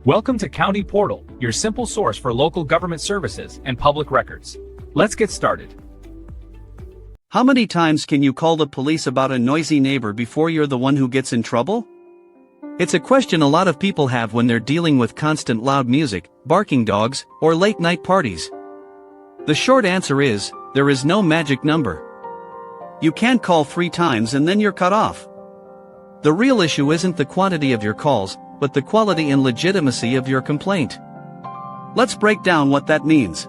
Welcome to County Portal, your simple source for local government services and public records. Let's get started. How many times can you call the police about a noisy neighbor before you're the one who gets in trouble? It's a question a lot of people have when they're dealing with constant loud music, barking dogs, or late-night parties. The short answer is, there is no magic number. You can't call 3 times and then you're cut off. The real issue isn't the quantity of your calls, but the quality and legitimacy of your complaint. Let's break down what that means.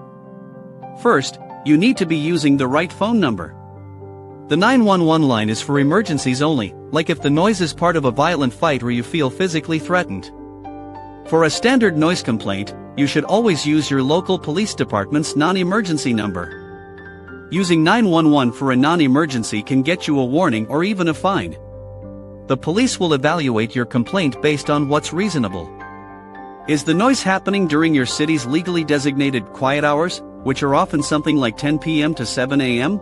First, you need to be using the right phone number. The 911 line is for emergencies only, like if the noise is part of a violent fight or you feel physically threatened. For a standard noise complaint, you should always use your local police department's non-emergency number. Using 911 for a non-emergency can get you a warning or even a fine. The police will evaluate your complaint based on what's reasonable. Is the noise happening during your city's legally designated quiet hours, which are often something like 10 p.m. to 7 a.m.?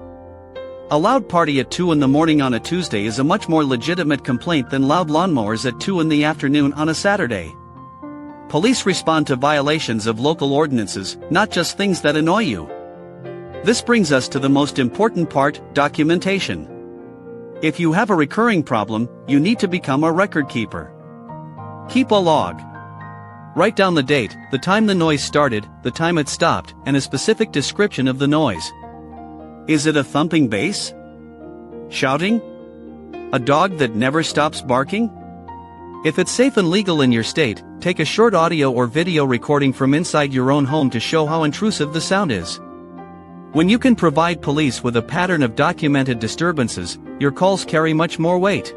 A loud party at 2 in the morning on a Tuesday is a much more legitimate complaint than loud lawnmowers at 2 in the afternoon on a Saturday. Police respond to violations of local ordinances, not just things that annoy you. This brings us to the most important part, documentation. If you have a recurring problem, you need to become a record keeper. Keep a log. Write down the date, the time the noise started, the time it stopped, and a specific description of the noise. Is it a thumping bass? Shouting? A dog that never stops barking? If it's safe and legal in your state, take a short audio or video recording from inside your own home to show how intrusive the sound is. When you can provide police with a pattern of documented disturbances, your calls carry much more weight.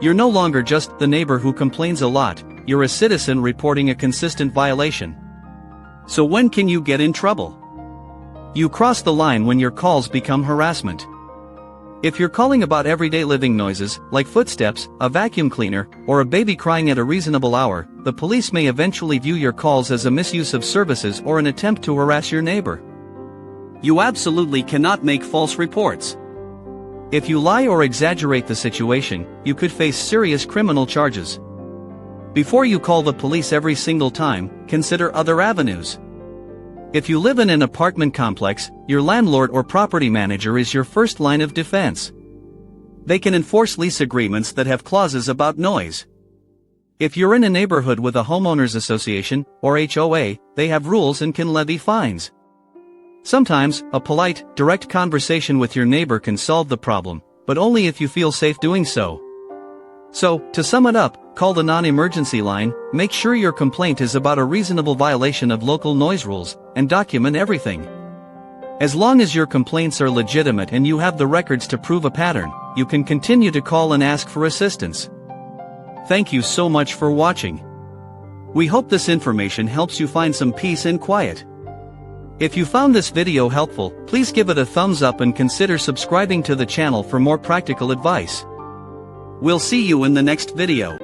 You're no longer just the neighbor who complains a lot, you're a citizen reporting a consistent violation. So when can you get in trouble? You cross the line when your calls become harassment. If you're calling about everyday living noises, like footsteps, a vacuum cleaner, or a baby crying at a reasonable hour, the police may eventually view your calls as a misuse of services or an attempt to harass your neighbor. You absolutely cannot make false reports. If you lie or exaggerate the situation, you could face serious criminal charges. Before you call the police every single time, consider other avenues. If you live in an apartment complex, your landlord or property manager is your first line of defense. They can enforce lease agreements that have clauses about noise. If you're in a neighborhood with a homeowners association, or HOA, they have rules and can levy fines. Sometimes, a polite, direct conversation with your neighbor can solve the problem, but only if you feel safe doing so. So, to sum it up, call the non-emergency line, make sure your complaint is about a reasonable violation of local noise rules, and document everything. As long as your complaints are legitimate and you have the records to prove a pattern, you can continue to call and ask for assistance. Thank you so much for watching. We hope this information helps you find some peace and quiet. If you found this video helpful, please give it a thumbs up and consider subscribing to the channel for more practical advice. We'll see you in the next video.